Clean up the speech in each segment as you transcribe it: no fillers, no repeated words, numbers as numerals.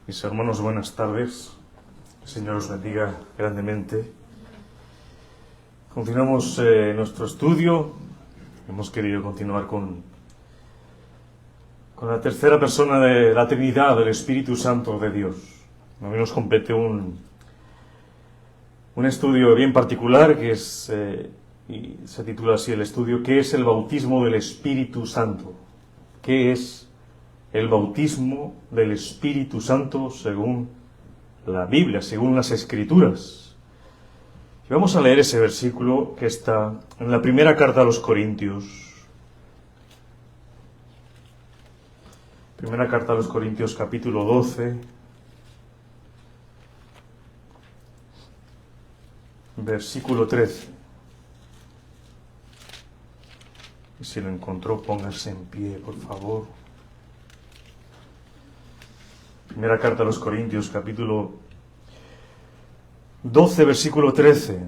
Mis hermanos, buenas tardes. El Señor os bendiga grandemente. Continuamos nuestro estudio. Hemos querido continuar con la tercera persona de la Trinidad, del Espíritu Santo de Dios. Hoy nos compete un estudio bien particular que es, y se titula así el estudio, ¿qué es el bautismo del Espíritu Santo? ¿Qué es el bautismo del Espíritu Santo según la Biblia, según las Escrituras? Y vamos a leer ese versículo que está en la primera carta a los Corintios. Primera carta a los Corintios, capítulo 12, versículo 13. Y si lo encontró, póngase en pie, por favor. Primera carta a los Corintios, capítulo 12, versículo 13.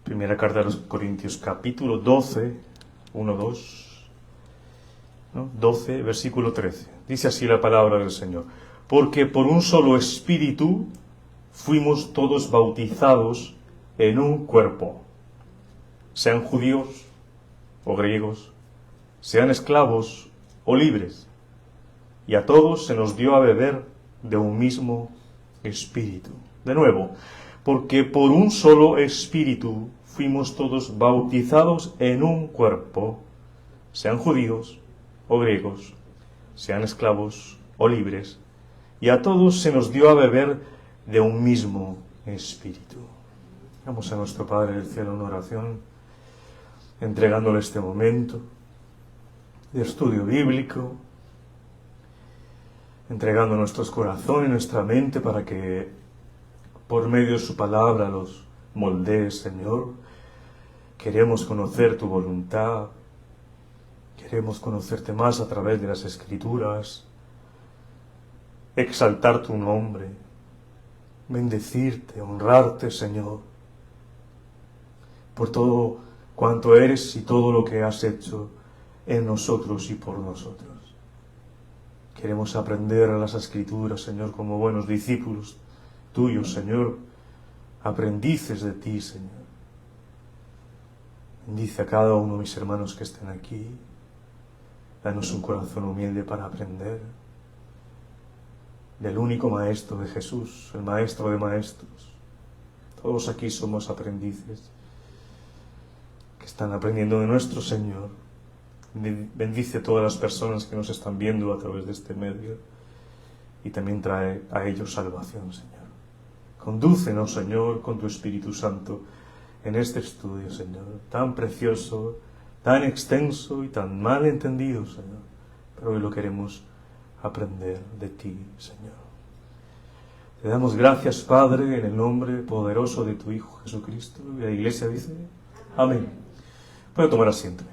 Primera carta a los Corintios, capítulo 12, 1, 2, ¿no? 12, versículo 13. Dice así la palabra del Señor. Porque por un solo espíritu fuimos todos bautizados en un cuerpo, sean judíos o griegos, sean esclavos o libres, y a todos se nos dio a beber de un mismo espíritu. De nuevo, porque por un solo espíritu fuimos todos bautizados en un cuerpo, sean judíos o griegos, sean esclavos o libres, y a todos se nos dio a beber de un mismo espíritu. Vamos a nuestro Padre del Cielo en oración, entregándole este momento de estudio bíblico, entregando nuestros corazones y nuestra mente para que por medio de su palabra los moldees, Señor. Queremos conocer tu voluntad, queremos conocerte más a través de las Escrituras, exaltar tu nombre, bendecirte, honrarte, Señor, por todo cuanto eres y todo lo que has hecho en nosotros y por nosotros. Queremos aprender a las Escrituras, Señor, como buenos discípulos tuyos, Señor, aprendices de ti, Señor. Bendice a cada uno de mis hermanos que estén aquí. Danos un corazón humilde para aprender del único Maestro de Jesús, el Maestro de Maestros. Todos aquí somos aprendices que están aprendiendo de nuestro Señor. Bendice a todas las personas que nos están viendo a través de este medio y también trae a ellos salvación, Señor. Condúcenos, Señor, con tu Espíritu Santo en este estudio, Señor, tan precioso, tan extenso y tan mal entendido, Señor. Pero hoy lo queremos aprender de ti, Señor. Te damos gracias, Padre, en el nombre poderoso de tu Hijo Jesucristo. Y la Iglesia dice, amén. Puede tomar asiento.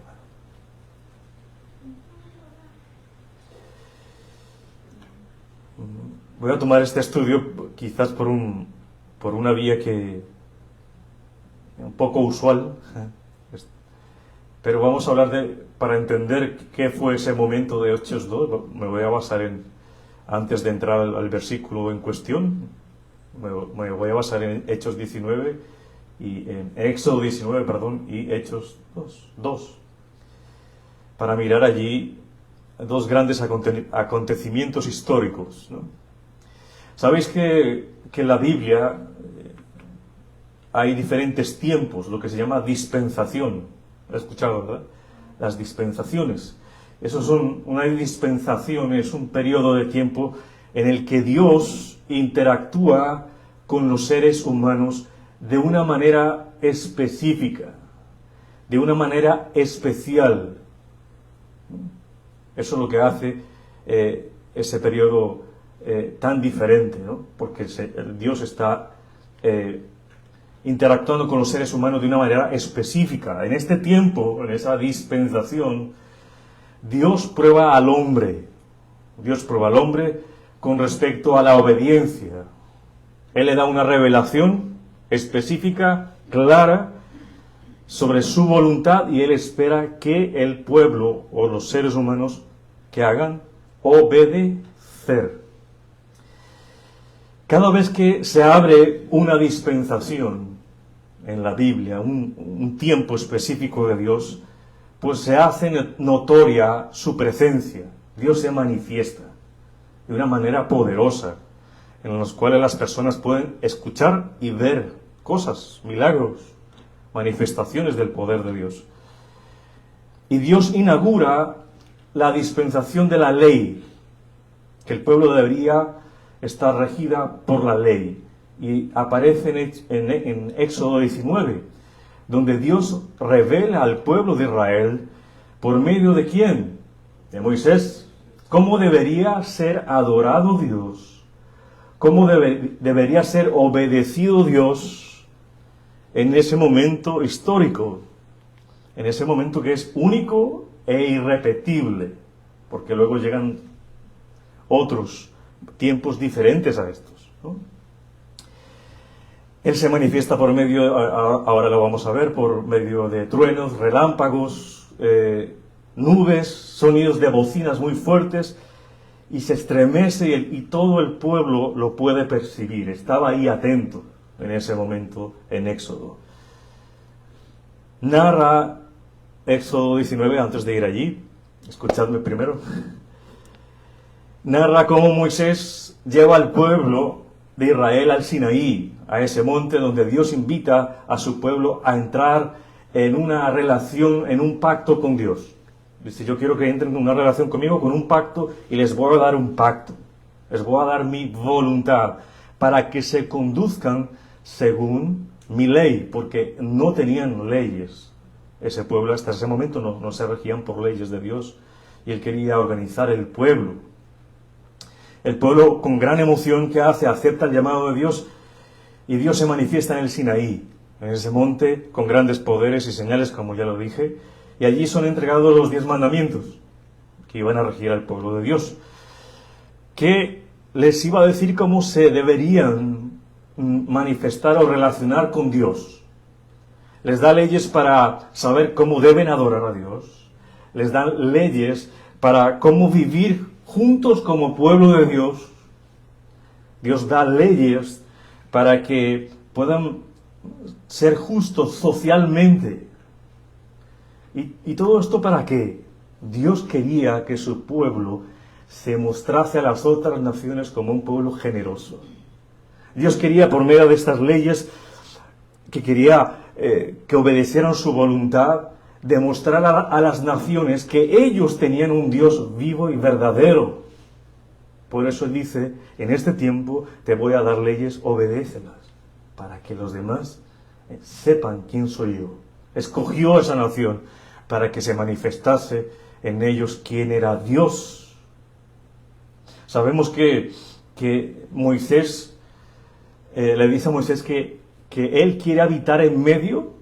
Voy a tomar este estudio quizás por una vía que un poco usual, pero vamos a hablar para entender qué fue ese momento de Hechos 2, me voy a basar antes de entrar al versículo en cuestión, me voy a basar en Hechos 19, y en Éxodo 19, y Hechos 2, para mirar allí dos grandes acontecimientos históricos, ¿no? Sabéis que en la Biblia hay diferentes tiempos, lo que se llama dispensación. ¿Lo has escuchado, verdad? Las dispensaciones. Una dispensación es un periodo de tiempo en el que Dios interactúa con los seres humanos de una manera específica, de una manera especial. Eso es lo que hace ese periodo tan diferente, ¿no? Porque Dios está interactuando con los seres humanos de una manera específica. En este tiempo, en esa dispensación, Dios prueba al hombre. Dios prueba al hombre con respecto a la obediencia. Él le da una revelación específica, clara, sobre su voluntad, y Él espera que el pueblo o los seres humanos que hagan obedecer. Cada vez que se abre una dispensación en la Biblia, un tiempo específico de Dios, pues se hace notoria su presencia. Dios se manifiesta de una manera poderosa, en los cuales las personas pueden escuchar y ver cosas, milagros, manifestaciones del poder de Dios. Y Dios inaugura la dispensación de la ley, que el pueblo debería estar regida por la ley. Y aparece en Éxodo 19, donde Dios revela al pueblo de Israel, ¿por medio de quién? De Moisés. ¿Cómo debería ser adorado Dios? ¿Cómo debería ser obedecido Dios en ese momento histórico? En ese momento que es único e irrepetible, porque luego llegan otros tiempos diferentes a estos, ¿no? Él se manifiesta por medio, ahora lo vamos a ver, por medio de truenos, relámpagos, nubes, sonidos de bocinas muy fuertes, y se estremece y todo el pueblo lo puede percibir. Estaba ahí atento en ese momento en Éxodo. Narra Éxodo 19, antes de ir allí, escuchadme primero. Narra cómo Moisés lleva al pueblo de Israel al Sinaí, a ese monte donde Dios invita a su pueblo a entrar en una relación, en un pacto con Dios. Dice, yo quiero que entren en una relación conmigo, con un pacto, y les voy a dar un pacto. Les voy a dar mi voluntad para que se conduzcan según mi ley, porque no tenían leyes. Ese pueblo hasta ese momento no se regían por leyes de Dios, y él quería organizar el pueblo. El pueblo, con gran emoción, ¿qué hace? Acepta el llamado de Dios, y Dios se manifiesta en el Sinaí, en ese monte, con grandes poderes y señales, como ya lo dije, y allí son entregados los 10 mandamientos, que iban a regir al pueblo de Dios, que les iba a decir cómo se deberían manifestar o relacionar con Dios. Les da leyes para saber cómo deben adorar a Dios, les dan leyes para cómo vivir juntos como pueblo de Dios. Dios da leyes para que puedan ser justos socialmente. ¿Y todo esto para qué? Dios quería que su pueblo se mostrase a las otras naciones como un pueblo generoso. Dios quería, por medio de estas leyes, que obedecieran su voluntad, demostrar a las naciones que ellos tenían un Dios vivo y verdadero. Por eso Él dice, en este tiempo te voy a dar leyes, obedécelas, para que los demás sepan quién soy yo. Escogió esa nación para que se manifestase en ellos quién era Dios. Sabemos que Moisés, le dice a Moisés que él quiere habitar en medio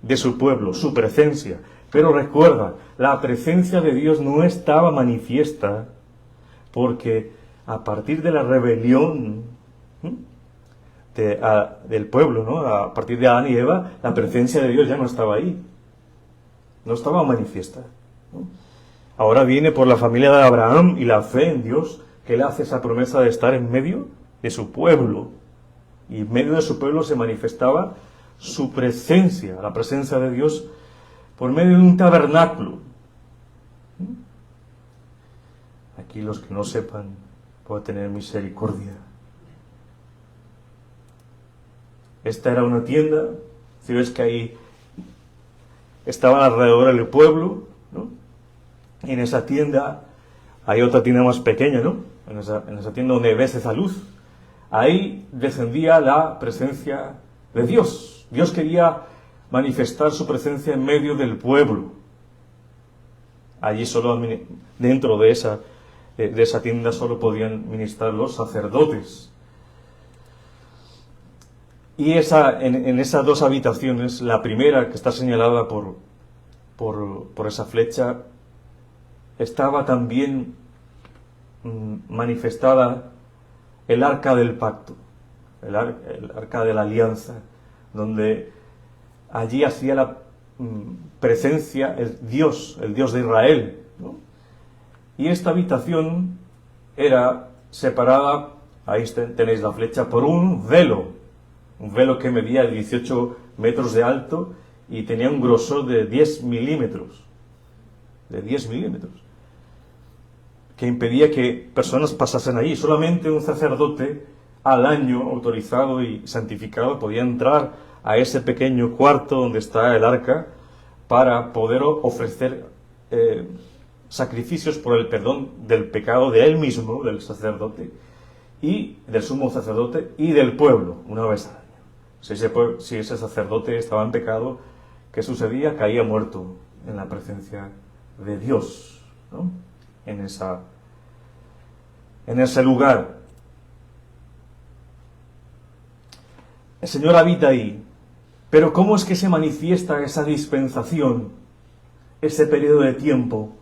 de su pueblo, su presencia. Pero recuerda, la presencia de Dios no estaba manifiesta porque a partir de la rebelión del pueblo, ¿no? A partir de Adán y Eva, la presencia de Dios ya no estaba ahí. No estaba manifiesta, ¿no? Ahora viene por la familia de Abraham y la fe en Dios, que Él hace esa promesa de estar en medio de su pueblo. Y en medio de su pueblo se manifestaba su presencia, la presencia de Dios, por medio de un tabernáculo. Aquí los que no sepan pueden tener misericordia. Esta era una tienda, si ves que ahí estaban alrededor del pueblo, ¿no? Y en esa tienda hay otra tienda más pequeña, ¿no? En esa tienda donde ves esa luz, ahí descendía la presencia de Dios. Dios quería manifestar su presencia en medio del pueblo. Allí solo, dentro de esa tienda, solo podían ministrar los sacerdotes. Y en esas dos habitaciones, la primera, que está señalada por esa flecha, estaba también manifestada el arca del pacto, el arca de la alianza, donde allí hacía la presencia el Dios de Israel, ¿no? Y esta habitación era separada, ahí tenéis la flecha, por un velo que medía 18 metros de alto y tenía un grosor de 10 milímetros, que impedía que personas pasasen allí. Solamente un sacerdote al año, autorizado y santificado, podía entrar a ese pequeño cuarto donde está el arca para poder ofrecer sacrificios por el perdón del pecado de él mismo, del sacerdote, y del sumo sacerdote y del pueblo, una vez al año. Si ese sacerdote estaba en pecado, ¿qué sucedía? Caía muerto en la presencia de Dios, ¿no? En ese lugar. El Señor habita ahí. Pero ¿cómo es que se manifiesta esa dispensación, ese periodo de tiempo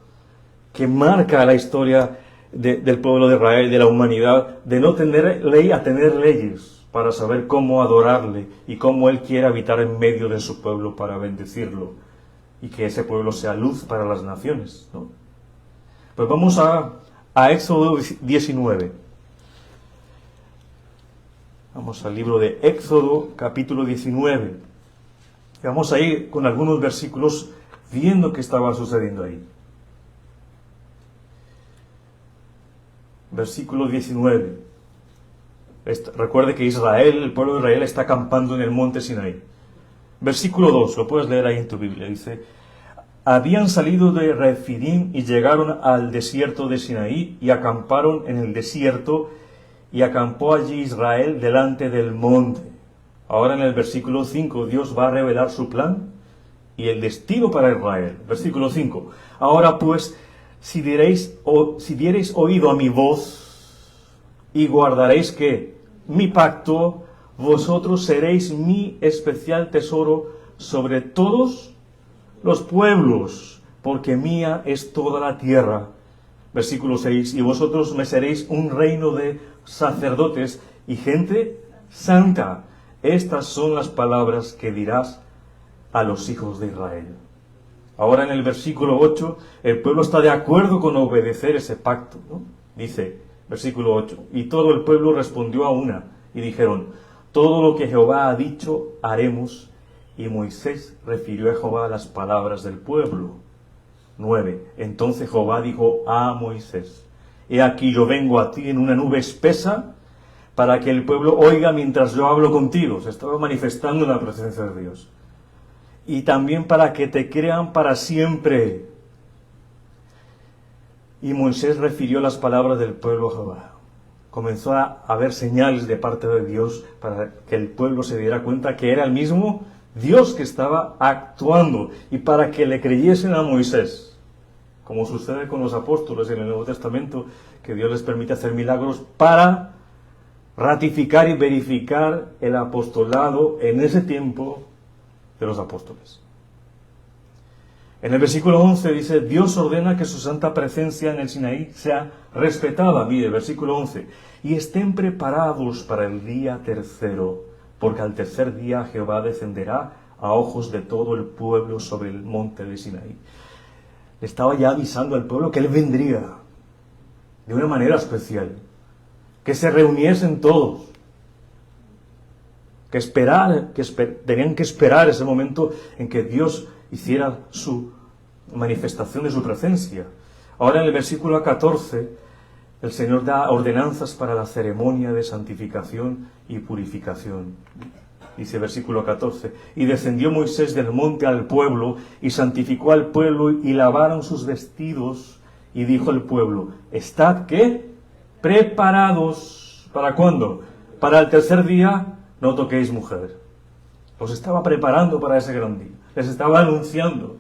que marca la historia del pueblo de Israel, de la humanidad, de no tener ley a tener leyes, para saber cómo adorarle y cómo Él quiere habitar en medio de su pueblo para bendecirlo y que ese pueblo sea luz para las naciones, ¿no? Pues vamos a Éxodo 19. Vamos al libro de Éxodo, capítulo 19. Y vamos a ir con algunos versículos viendo qué estaba sucediendo ahí. Versículo 19. Recuerde que Israel, el pueblo de Israel, está acampando en el monte Sinaí. Versículo 2, lo puedes leer ahí en tu Biblia. Dice: habían salido de Refidim y llegaron al desierto de Sinaí y acamparon en el desierto, y acampó allí Israel delante del monte. Ahora en el versículo 5 Dios va a revelar su plan y el destino para Israel. Versículo 5. Ahora pues, si diereis oído a mi voz y guardaréis que mi pacto, vosotros seréis mi especial tesoro sobre todos los pueblos, porque mía es toda la tierra. Versículo 6. Y vosotros me seréis un reino de sacerdotes y gente santa. Estas son las palabras que dirás a los hijos de Israel. Ahora en el versículo 8, el pueblo está de acuerdo con obedecer ese pacto, ¿no? Dice, versículo 8, y todo el pueblo respondió a una, y dijeron: todo lo que Jehová ha dicho, haremos. Y Moisés refirió a Jehová las palabras del pueblo. 9. Entonces Jehová dijo a Moisés: he aquí yo vengo a ti en una nube espesa, para que el pueblo oiga mientras yo hablo contigo. Se estaba manifestando en la presencia de Dios. Y también para que te crean para siempre. Y Moisés refirió las palabras del pueblo a Jehová. Comenzó a haber señales de parte de Dios para que el pueblo se diera cuenta que era el mismo Dios que estaba actuando, y para que le creyesen a Moisés, como sucede con los apóstoles en el Nuevo Testamento, que Dios les permite hacer milagros para ratificar y verificar el apostolado en ese tiempo de los apóstoles. En el versículo 11 dice: Dios ordena que su santa presencia en el Sinaí sea respetada. Mire, versículo 11: y estén preparados para el día tercero, porque al tercer día Jehová descenderá a ojos de todo el pueblo sobre el monte de Sinaí. Le estaba ya avisando al pueblo que Él vendría de una manera especial, que se reuniesen todos, tenían que esperar ese momento en que Dios hiciera su manifestación de su presencia. Ahora en el versículo 14, el Señor da ordenanzas para la ceremonia de santificación y purificación. Dice versículo 14: y descendió Moisés del monte al pueblo, y santificó al pueblo, y lavaron sus vestidos, y dijo al pueblo: estad, ¿qué? Preparados. ¿Para cuándo? Para el tercer día no toquéis mujer. Los estaba preparando para ese gran día. Les estaba anunciando.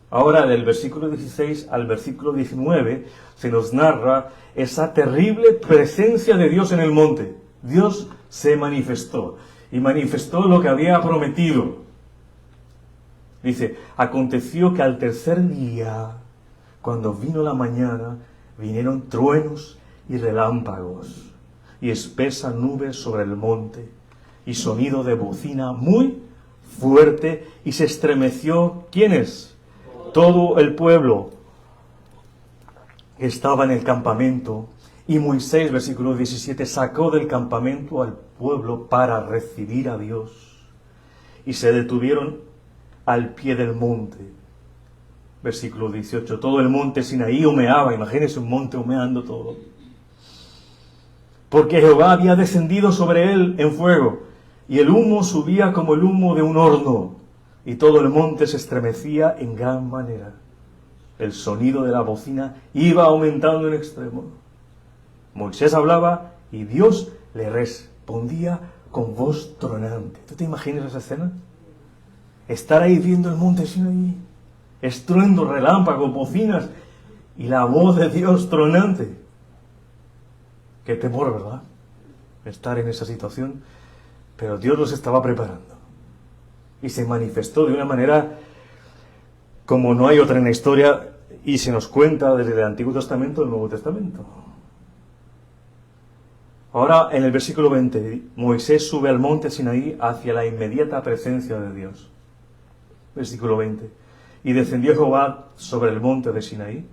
Ahora, del versículo 16 al versículo 19, se nos narra esa terrible presencia de Dios en el monte. Dios se manifestó, y manifestó lo que había prometido. Dice: aconteció que al tercer día, cuando vino la mañana, vinieron truenos y relámpagos, y espesa nube sobre el monte, y sonido de bocina muy fuerte, y se estremeció, ¿quiénes? Todo el pueblo que estaba en el campamento, Y Moisés, versículo 17, sacó del campamento al pueblo para recibir a Dios. Y se detuvieron al pie del monte. Versículo 18, todo el monte Sinaí humeaba. Imagínense un monte humeando todo. Porque Jehová había descendido sobre él en fuego, y el humo subía como el humo de un horno, y todo el monte se estremecía en gran manera. El sonido de la bocina iba aumentando en extremo. Moisés hablaba y Dios le respondía con voz tronante. ¿Tú te imaginas esa escena? Estar ahí viendo el monte Sinaí, estruendo, relámpagos, bocinas y la voz de Dios tronante. Qué temor, ¿verdad? Estar en esa situación. Pero Dios los estaba preparando. Y se manifestó de una manera como no hay otra en la historia, y se nos cuenta desde el Antiguo Testamento al Nuevo Testamento. Ahora, en el versículo 20, Moisés sube al monte Sinaí hacia la inmediata presencia de Dios. Versículo 20. Y descendió Jehová sobre el monte de Sinaí,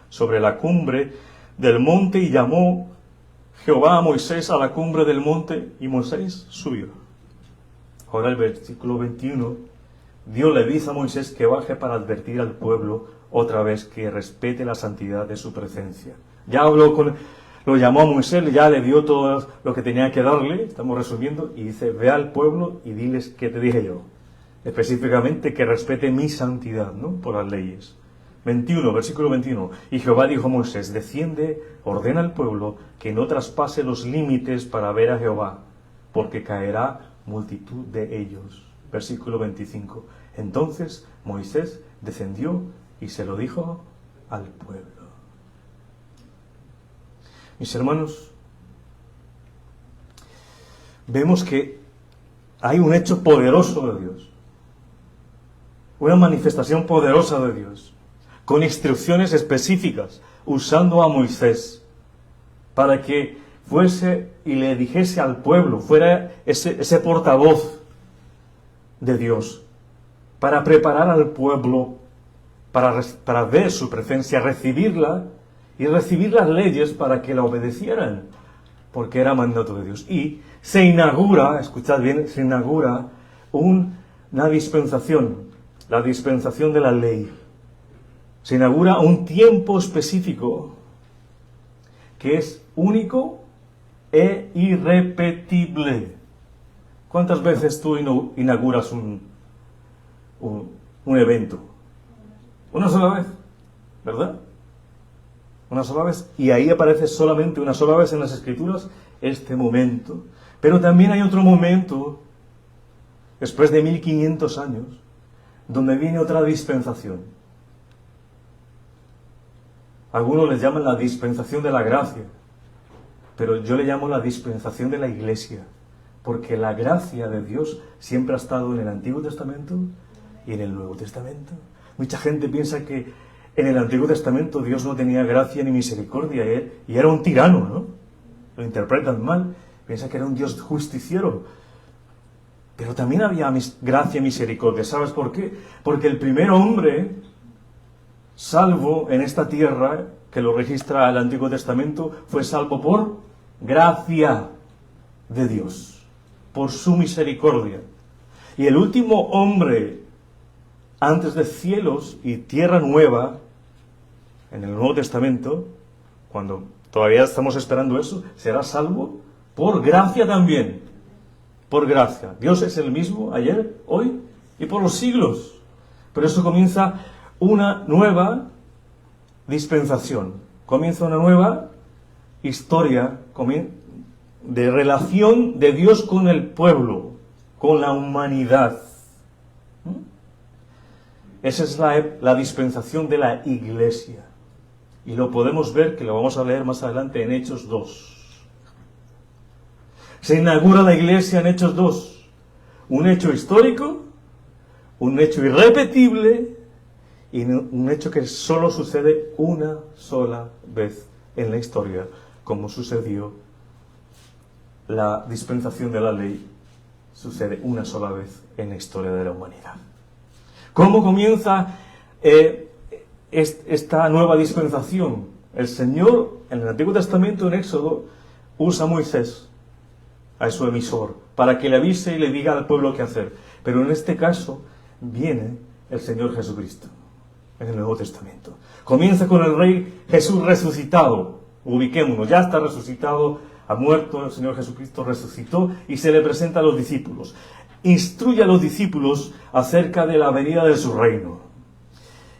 sobre la cumbre del monte, y llamó Jehová a Moisés a la cumbre del monte, y Moisés subió. Ahora el versículo 21, Dios le dice a Moisés que baje para advertir al pueblo otra vez que respete la santidad de su presencia. Ya lo llamó a Moisés, ya le dio todo lo que tenía que darle, estamos resumiendo, y dice, ve al pueblo y diles que te dije yo. Específicamente que respete mi santidad, ¿no? Por las leyes. 21, versículo 21. Y Jehová dijo a Moisés, desciende, ordena al pueblo que no traspase los límites para ver a Jehová, porque caerá multitud de ellos. Versículo 25. Entonces Moisés descendió y se lo dijo al pueblo. Mis hermanos, vemos que hay un hecho poderoso de Dios, una manifestación poderosa de Dios, con instrucciones específicas, usando a Moisés para que fuese y le dijese al pueblo, fuera ese portavoz de Dios, para preparar al pueblo para ver su presencia, recibirla y recibir las leyes para que la obedecieran, porque era mandato de Dios. Y se inaugura, escuchad bien, se inaugura una dispensación, la dispensación de la ley. Se inaugura un tiempo específico que es único e irrepetible. ¿Cuántas veces tú inauguras un evento? Una sola vez, ¿verdad? Una sola vez. Y ahí aparece solamente una sola vez en las Escrituras este momento. Pero también hay otro momento, después de 1500 años, donde viene otra dispensación. Algunos les llaman la dispensación de la gracia, pero yo le llamo la dispensación de la Iglesia, porque la gracia de Dios siempre ha estado en el Antiguo Testamento y en el Nuevo Testamento. Mucha gente piensa que en el Antiguo Testamento Dios no tenía gracia ni misericordia y era un tirano, ¿no? Lo interpretan mal, piensan que era un Dios justiciero. Pero también había gracia y misericordia. ¿Sabes por qué? Porque el primer hombre salvo en esta tierra, que lo registra el Antiguo Testamento, fue salvo por gracia de Dios, por su misericordia. Y el último hombre, antes de cielos y tierra nueva, en el Nuevo Testamento, cuando todavía estamos esperando eso, será salvo por gracia también. Por gracia. Dios es el mismo ayer, hoy y por los siglos. Pero eso comienza una nueva dispensación. Comienza una nueva historia de relación de Dios con el pueblo, con la humanidad. Esa es la dispensación de la Iglesia. Y lo podemos ver, que lo vamos a leer más adelante en Hechos 2. Se inaugura la Iglesia en Hechos 2. Un hecho histórico, un hecho irrepetible y un hecho que solo sucede una sola vez en la historia, como sucedió la dispensación de la ley, sucede una sola vez en la historia de la humanidad. ¿Cómo comienza esta nueva dispensación? El Señor, en el Antiguo Testamento, en Éxodo, usa a Moisés, a su emisor, para que le avise y le diga al pueblo qué hacer. Pero en este caso viene el Señor Jesucristo, en el Nuevo Testamento. Comienza con el Rey Jesús resucitado. Ubiquémonos, ya está resucitado, ha muerto, el Señor Jesucristo resucitó y se le presenta a los discípulos. Instruye a los discípulos acerca de la venida de su reino.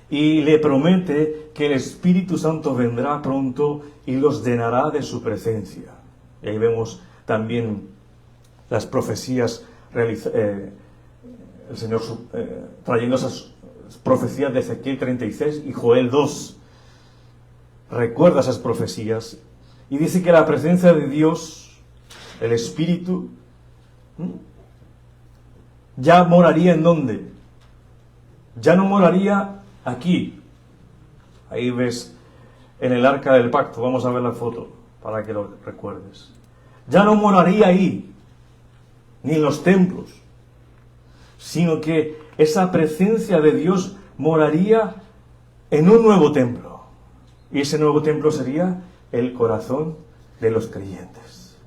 Y le promete que el Espíritu Santo vendrá pronto y los llenará de su presencia. Y ahí vemos también las profecías, el Señor trayendo esas profecías de Ezequiel 36 y Joel 2. Recuerda esas profecías y dice que la presencia de Dios, el Espíritu, ya moraría ¿en dónde? Ya no moraría aquí. Ahí ves en el arca del pacto, vamos a ver la foto para que lo recuerdes. Ya no moraría ahí, ni en los templos, sino que esa presencia de Dios moraría en un nuevo templo. Y ese nuevo templo sería el corazón de los creyentes,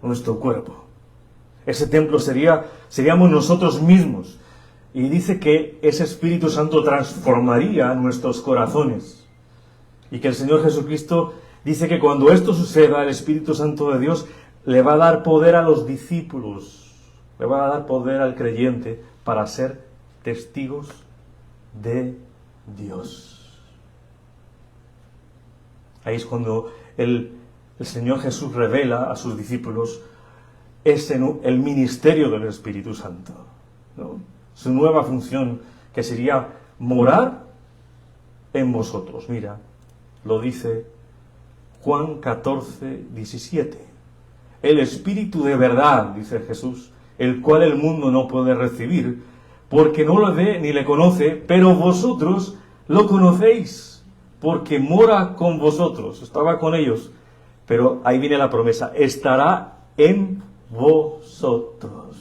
nuestro cuerpo. Ese templo seríamos nosotros mismos. Y dice que ese Espíritu Santo transformaría nuestros corazones. Y que el Señor Jesucristo dice que cuando esto suceda, el Espíritu Santo de Dios le va a dar poder a los discípulos, le va a dar poder al creyente para ser testigos de Dios. Ahí es cuando el Señor Jesús revela a sus discípulos el ministerio del Espíritu Santo, ¿no? Su nueva función, que sería morar en vosotros. Mira, lo dice Juan 14, 17. El Espíritu de verdad, dice Jesús, el cual el mundo no puede recibir, porque no lo ve ni le conoce, pero vosotros lo conocéis, porque mora con vosotros. Estaba con ellos, pero ahí viene la promesa, estará en vosotros.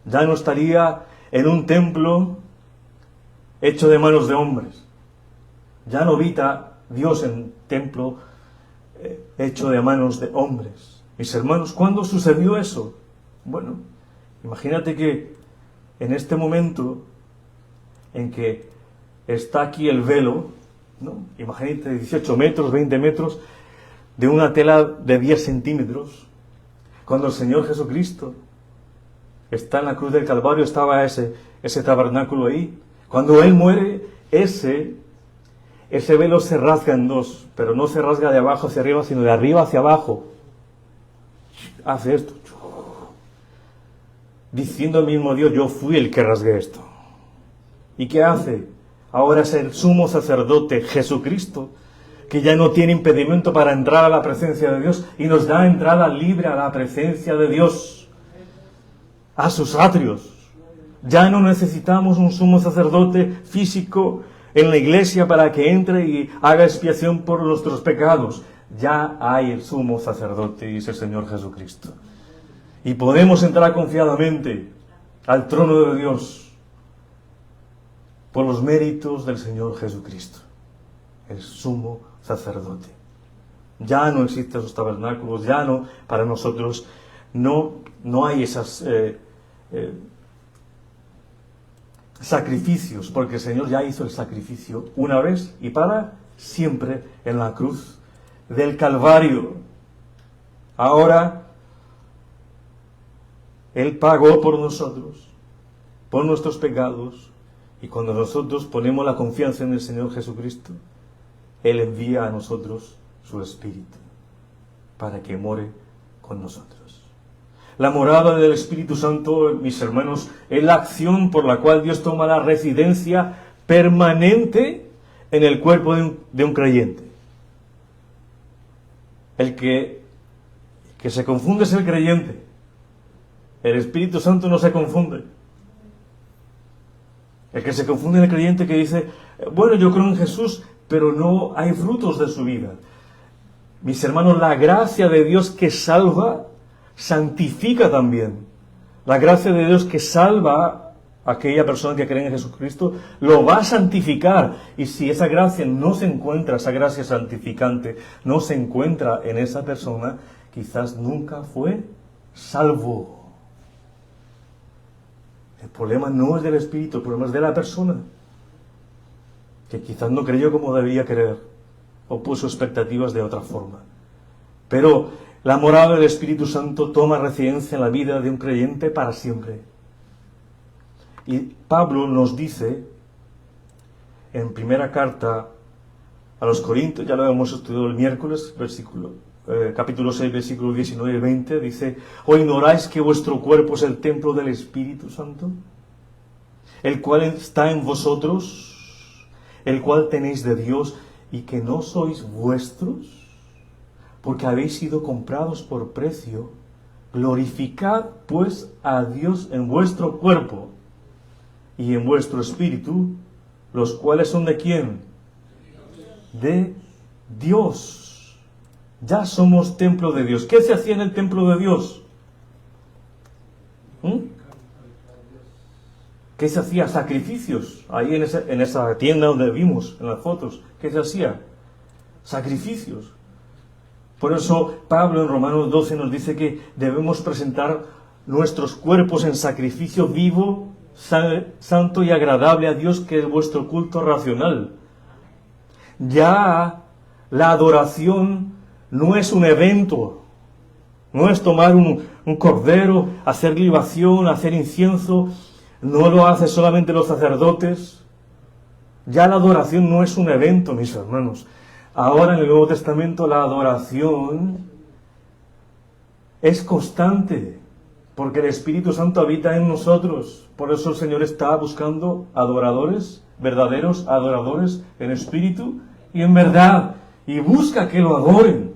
Ya no estaría en un templo hecho de manos de hombres. Ya no habita Dios en un templo hecho de manos de hombres. Mis hermanos, ¿cuándo sucedió eso? Bueno, imagínate que en este momento en que está aquí el velo, ¿no? Imagínate 18 metros, 20 metros, de una tela de 10 centímetros. Cuando el Señor Jesucristo está en la cruz del Calvario, estaba ese tabernáculo ahí. Cuando Él muere, ese velo se rasga en dos, pero no se rasga de abajo hacia arriba, sino de arriba hacia abajo. Hace esto, diciendo el mismo Dios, yo fui el que rasgué esto. ¿Y qué hace? Ahora es el sumo sacerdote Jesucristo, que ya no tiene impedimento para entrar a la presencia de Dios y nos da entrada libre a la presencia de Dios, a sus atrios. Ya no necesitamos un sumo sacerdote físico en la iglesia para que entre y haga expiación por nuestros pecados. Ya hay el sumo sacerdote, dice el Señor Jesucristo. Y podemos entrar confiadamente al trono de Dios por los méritos del Señor Jesucristo, el sumo sacerdote. Ya no existen esos tabernáculos, ya no, para nosotros no hay esas sacrificios, porque el Señor ya hizo el sacrificio una vez y para siempre en la cruz del Calvario. Ahora Él pagó por nosotros, por nuestros pecados, y cuando nosotros ponemos la confianza en el Señor Jesucristo, Él envía a nosotros su Espíritu para que more con nosotros. La morada del Espíritu Santo, mis hermanos, es la acción por la cual Dios toma la residencia permanente en el cuerpo de un creyente. El que se confunde es el creyente. El Espíritu Santo no se confunde. El que se confunde es el creyente que dice, bueno, yo creo en Jesús, pero no hay frutos de su vida. Mis hermanos, la gracia de Dios que salva, santifica también. La gracia de Dios que salva aquella persona que cree en Jesucristo, lo va a santificar. Y si esa gracia no se encuentra, esa gracia santificante, no se encuentra en esa persona, quizás nunca fue salvo. El problema no es del Espíritu, el problema es de la persona, que quizás no creyó como debía creer, o puso expectativas de otra forma. Pero la morada del Espíritu Santo toma residencia en la vida de un creyente para siempre. Y Pablo nos dice, en primera carta a los Corintios, ya lo hemos estudiado el miércoles, capítulo 6, versículos 19 y 20, dice: ¿O ignoráis que vuestro cuerpo es el templo del Espíritu Santo, el cual está en vosotros, el cual tenéis de Dios, y que no sois vuestros? Porque habéis sido comprados por precio. Glorificad pues a Dios en vuestro cuerpo y en vuestro espíritu, los cuales son ¿de quién? De Dios. Ya somos templo de Dios. ¿Qué se hacía en el templo de Dios? ¿Qué se hacía? Sacrificios. Ahí en esa tienda donde vimos en las fotos. ¿Qué se hacía? Sacrificios. Por eso Pablo en Romanos 12 nos dice que debemos presentar nuestros cuerpos en sacrificio vivo, santo y agradable a Dios, que es vuestro culto racional. Ya la adoración no es un evento, no es tomar un cordero, hacer libación, hacer incienso, no lo hacen solamente los sacerdotes. Ya la adoración no es un evento, mis hermanos. Ahora en el Nuevo Testamento la adoración es constante, porque el Espíritu Santo habita en nosotros. Por eso el Señor está buscando adoradores, verdaderos adoradores en espíritu y en verdad, y busca que lo adoren.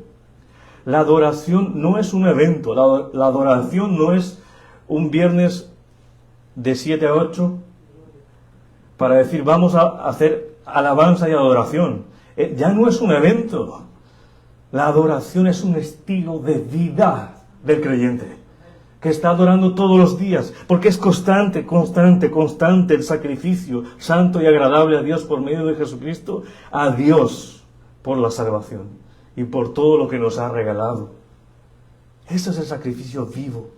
La adoración no es un evento, la adoración no es un viernes de 7 a 8 para decir vamos a hacer alabanza y adoración. Ya no es un evento. La adoración es un estilo de vida del creyente, que está adorando todos los días, porque es constante el sacrificio santo y agradable a Dios por medio de Jesucristo, a Dios por la salvación y por todo lo que nos ha regalado. Ese es el sacrificio vivo,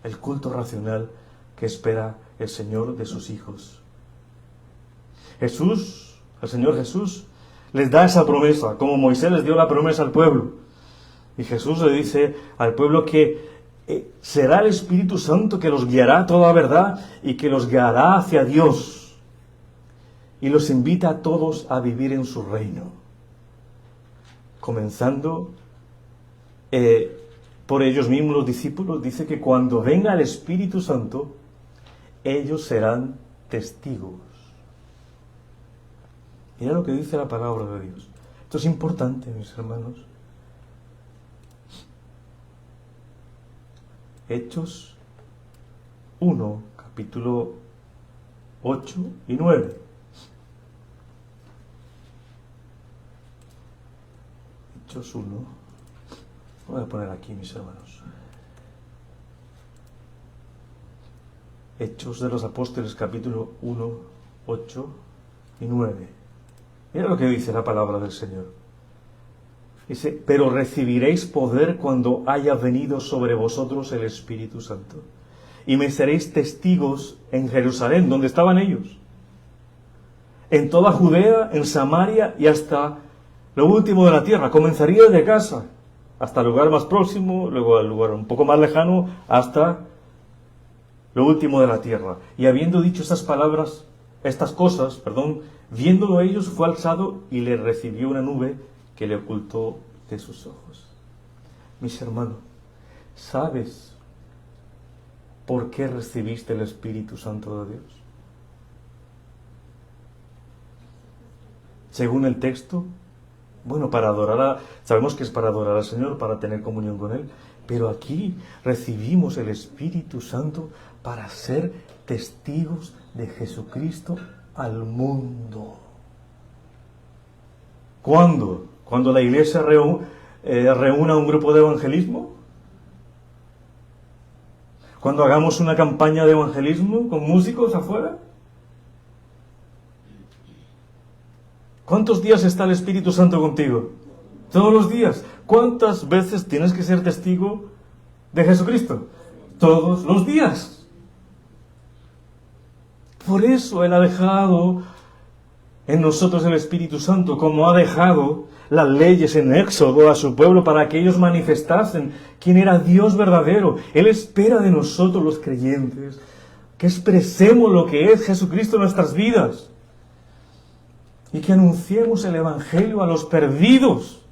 el culto racional que espera el Señor de sus hijos. El Señor Jesús, les da esa promesa, como Moisés les dio la promesa al pueblo. Y Jesús le dice al pueblo que será el Espíritu Santo que los guiará a toda verdad y que los guiará hacia Dios. Y los invita a todos a vivir en su reino. Comenzando por ellos mismos, los discípulos, dice que cuando venga el Espíritu Santo, ellos serán testigos. Mira lo que dice la palabra de Dios. Esto es importante, mis hermanos. Hechos 1, capítulo 8 y 9. Hechos 1. Voy a poner aquí, mis hermanos. Hechos de los Apóstoles, capítulo 1, 8 y 9. Mira lo que dice la palabra del Señor. Dice: pero recibiréis poder cuando haya venido sobre vosotros el Espíritu Santo. Y me seréis testigos en Jerusalén, donde estaban ellos, en toda Judea, en Samaria y hasta lo último de la tierra. Comenzaría desde casa, hasta el lugar más próximo, luego al lugar un poco más lejano, hasta lo último de la tierra. Y habiendo dicho estas cosas, viéndolo ellos, fue alzado y le recibió una nube que le ocultó de sus ojos. Mis hermanos, ¿sabes por qué recibiste el Espíritu Santo de Dios? Según el texto, bueno, sabemos que es para adorar al Señor, para tener comunión con Él, pero aquí recibimos el Espíritu Santo para ser testigos de Jesucristo al mundo. ¿Cuándo? ¿Cuando la iglesia reúna un grupo de evangelismo? Cuando hagamos una campaña de evangelismo con músicos afuera. ¿Cuántos días está el Espíritu Santo contigo? Todos los días. ¿Cuántas veces tienes que ser testigo de Jesucristo? Todos los días. Por eso Él ha dejado en nosotros el Espíritu Santo, como ha dejado las leyes en Éxodo a su pueblo para que ellos manifestasen quién era Dios verdadero. Él espera de nosotros los creyentes que expresemos lo que es Jesucristo en nuestras vidas y que anunciemos el Evangelio a los perdidos,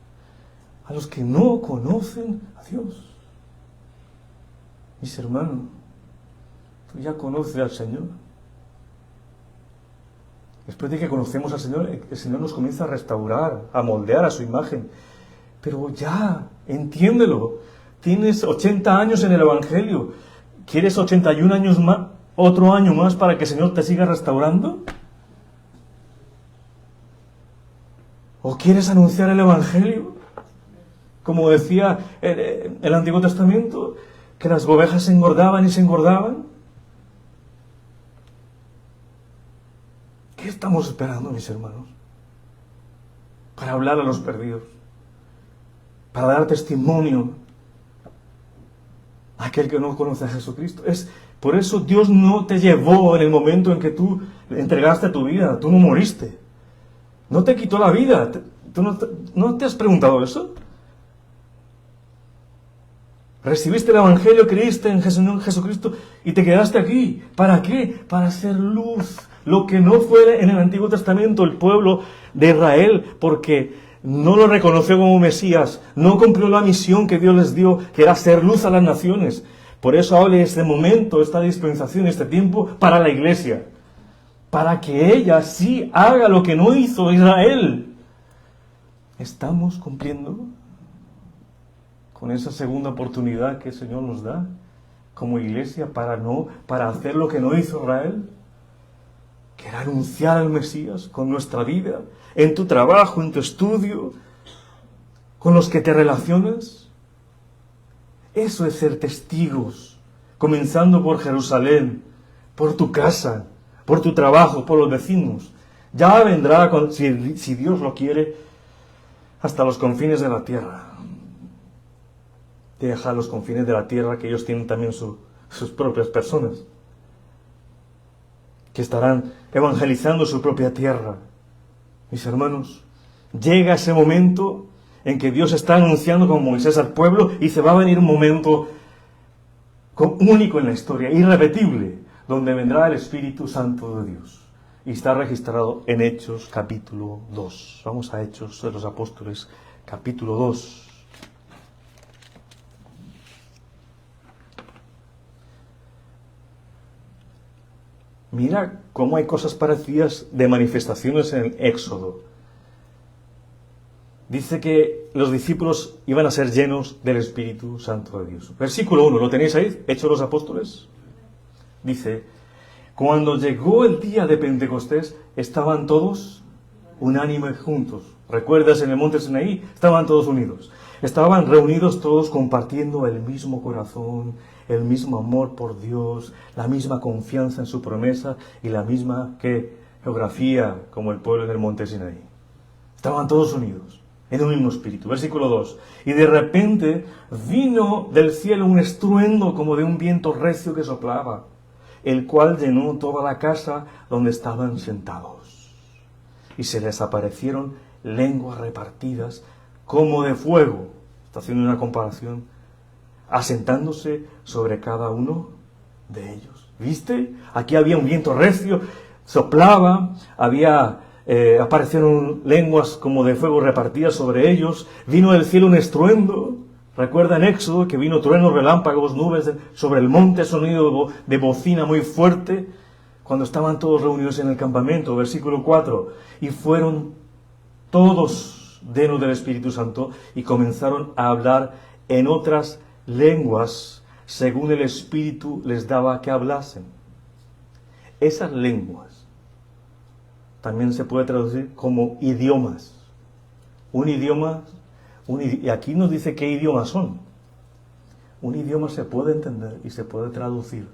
a los que no conocen a Dios. Mis hermanos, tú ya conoces al Señor. Después de que conocemos al Señor, el Señor nos comienza a restaurar, a moldear a su imagen. Pero ya, entiéndelo. Tienes 80 años en el Evangelio. ¿Quieres 81 años más, otro año más para que el Señor te siga restaurando? ¿O quieres anunciar el Evangelio? Como decía el Antiguo Testamento, que las ovejas se engordaban y se engordaban. ¿Qué estamos esperando, mis hermanos? Para hablar a los perdidos, para dar testimonio a aquel que no conoce a Jesucristo. Por eso Dios no te llevó en el momento en que tú entregaste tu vida, tú no moriste. No te quitó la vida. ¿Tú no te has preguntado eso? Recibiste el Evangelio, creíste en Jesucristo y te quedaste aquí. ¿Para qué? Para hacer luz. Lo que no fue en el Antiguo Testamento el pueblo de Israel, porque no lo reconoció como Mesías, no cumplió la misión que Dios les dio, que era hacer luz a las naciones. Por eso ahora este momento, esta dispensación, este tiempo para la iglesia, para que ella sí haga lo que no hizo Israel. ¿Estamos cumpliendo con esa segunda oportunidad que el Señor nos da como iglesia para hacer lo que no hizo Israel? Que era anunciar al Mesías con nuestra vida, en tu trabajo, en tu estudio, con los que te relacionas. Eso es ser testigos, comenzando por Jerusalén, por tu casa, por tu trabajo, por los vecinos. Ya vendrá, si Dios lo quiere, hasta los confines de la tierra. Deja los confines de la tierra, que ellos tienen también sus propias personas, que estarán evangelizando su propia tierra. Mis hermanos, llega ese momento en que Dios está anunciando con Moisés al pueblo y se va a venir un momento único en la historia, irrepetible, donde vendrá el Espíritu Santo de Dios. Y está registrado en Hechos capítulo 2. Vamos a Hechos de los Apóstoles capítulo 2. Mira cómo hay cosas parecidas de manifestaciones en el Éxodo. Dice que los discípulos iban a ser llenos del Espíritu Santo de Dios. Versículo 1, ¿lo tenéis ahí? Hechos de los Apóstoles. Dice, cuando llegó el día de Pentecostés, estaban todos unánimes juntos. ¿Recuerdas en el monte Sinaí? Estaban todos unidos. Estaban reunidos todos compartiendo el mismo corazón, el mismo amor por Dios, la misma confianza en su promesa y la misma geografía como el pueblo del monte Sinaí. Estaban todos unidos en un mismo espíritu. Versículo 2. Y de repente vino del cielo un estruendo como de un viento recio que soplaba, el cual llenó toda la casa donde estaban sentados. Y se les aparecieron lenguas repartidas como de fuego. Está haciendo una comparación, asentándose sobre cada uno de ellos. ¿Viste? Aquí había un viento recio, soplaba, aparecieron lenguas como de fuego repartidas sobre ellos, vino del cielo un estruendo. Recuerda en Éxodo que vino truenos, relámpagos, nubes sobre el monte, sonido de bocina muy fuerte, cuando estaban todos reunidos en el campamento. Versículo 4, y fueron todos llenos del Espíritu Santo y comenzaron a hablar en otras lenguas según el Espíritu les daba que hablasen. Esas lenguas también se puede traducir como idiomas. Un idioma, y aquí nos dice qué idiomas son. Un idioma se puede entender y se puede traducir.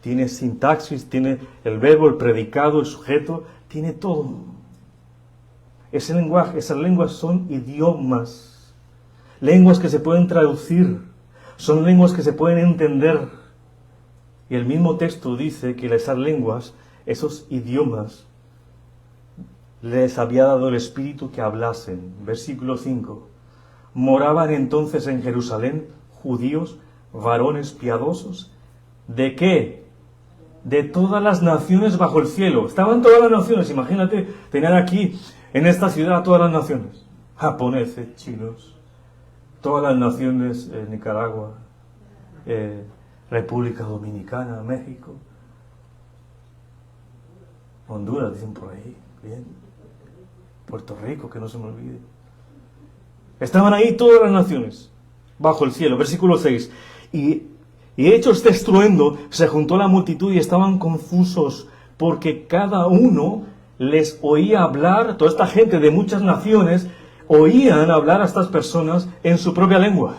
Tiene sintaxis, tiene el verbo, el predicado, el sujeto, tiene todo. Ese lenguaje, esas lenguas son idiomas. Lenguas que se pueden traducir. Son lenguas que se pueden entender. Y el mismo texto dice que esas lenguas, esos idiomas, les había dado el Espíritu que hablasen. Versículo 5. Moraban entonces en Jerusalén judíos, varones piadosos. ¿De qué? De todas las naciones bajo el cielo. Estaban todas las naciones. Imagínate tener aquí, en esta ciudad, todas las naciones. Japoneses, chinos, todas las naciones, Nicaragua, República Dominicana, México, Honduras, dicen por ahí, bien, Puerto Rico, que no se me olvide. Estaban ahí todas las naciones, bajo el cielo. Versículo 6. Y hecho este estruendo, se juntó la multitud y estaban confusos, porque cada uno les oía hablar, toda esta gente de muchas naciones, oían hablar a estas personas en su propia lengua.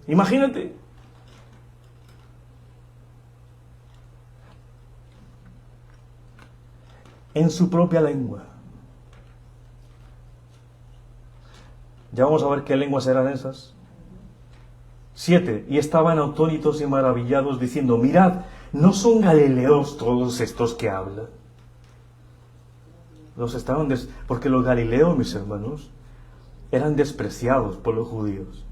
Imagínate. En su propia lengua. Ya vamos a ver qué lenguas eran esas. 7. Y estaban atónitos y maravillados, diciendo: mirad, ¿no son galileos todos estos que hablan? Porque los galileos, mis hermanos, eran despreciados por los judíos.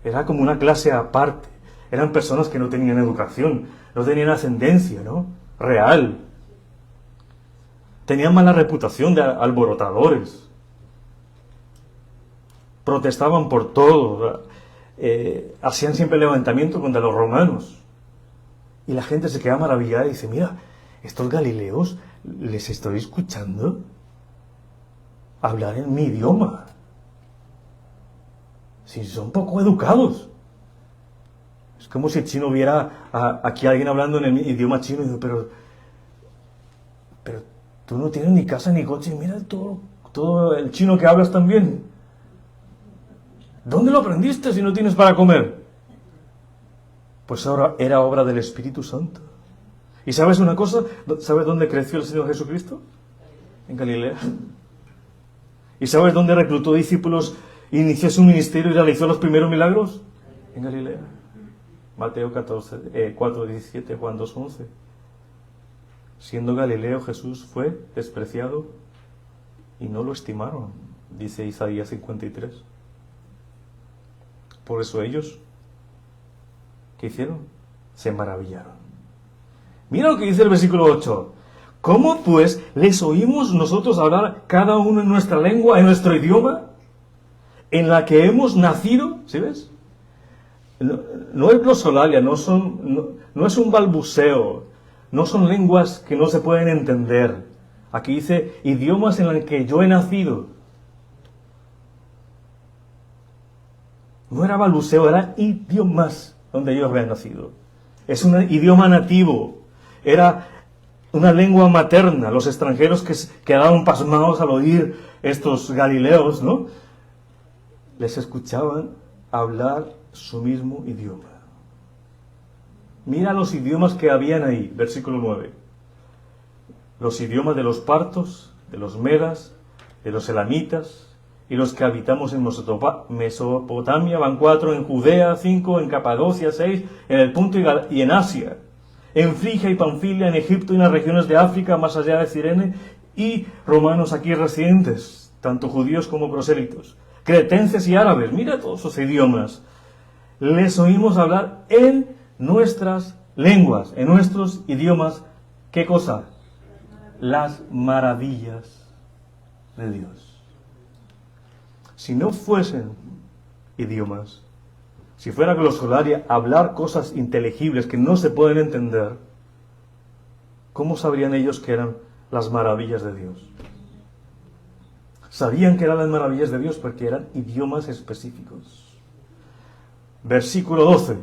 Era como una clase aparte. Eran personas que no tenían educación, no tenían ascendencia, ¿no? Real. Tenían mala reputación de alborotadores. Protestaban por todo. Hacían siempre levantamiento contra los romanos. Y la gente se queda maravillada y dice: mira, estos galileos, les estoy escuchando hablar en mi idioma. Si son poco educados. Es como si el chino viera aquí a alguien hablando en el idioma chino y dice: pero tú no tienes ni casa ni coche, mira todo el chino que hablas también. ¿Dónde lo aprendiste si no tienes para comer? Pues ahora era obra del Espíritu Santo. ¿Y sabes una cosa? ¿Sabes dónde creció el Señor Jesucristo? En Galilea. ¿Y sabes dónde reclutó discípulos, inició su ministerio y realizó los primeros milagros? En Galilea. Mateo 4:17, Juan 2:11. Siendo Galileo, Jesús fue despreciado y no lo estimaron, dice Isaías 53. Por eso ellos, ¿qué hicieron? Se maravillaron. Mira lo que dice el versículo 8. ¿Cómo pues les oímos nosotros hablar cada uno en nuestra lengua, en nuestro idioma, en la que hemos nacido? ¿Sí ves? No es glosolalia, no es un balbuceo, no son lenguas que no se pueden entender. Aquí dice idiomas en los que yo he nacido. No era balbuceo, eran idiomas donde ellos habían nacido. Es un idioma nativo. Era una lengua materna. Los extranjeros que quedaban pasmados al oír estos galileos, ¿no? Les escuchaban hablar su mismo idioma. Mira los idiomas que habían ahí, versículo 9. Los idiomas de los partos, de los medas, de los elamitas, y los que habitamos en Mesopotamia van 4, en Judea 5, en Capadocia 6, en el Ponto y en Asia, en Frigia y Panfilia, en Egipto y en las regiones de África, más allá de Cirene, y romanos aquí residentes, tanto judíos como prosélitos, cretenses y árabes. Mira todos esos idiomas. Les oímos hablar en nuestras lenguas, en nuestros idiomas. ¿Qué cosa? Las maravillas de Dios. Si no fuesen idiomas, si fuera glosolaria, hablar cosas inteligibles que no se pueden entender, ¿cómo sabrían ellos que eran las maravillas de Dios? Sabían que eran las maravillas de Dios porque eran idiomas específicos. Versículo 12.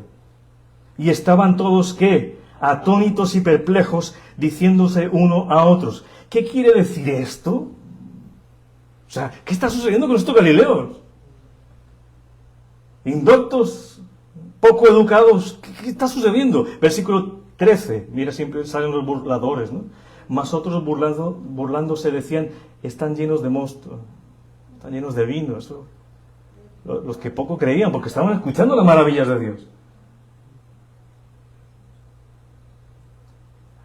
Y estaban todos, ¿qué? Atónitos y perplejos, diciéndose uno a otros: ¿qué quiere decir esto? O sea, ¿qué está sucediendo con estos galileos? indoctos, poco educados. ¿Qué está sucediendo? Versículo 13, mira, siempre salen los burladores, ¿no? Mas otros burlándose decían, están llenos de mosto, están llenos de vino. Eso, los que poco creían, porque estaban escuchando las maravillas de Dios.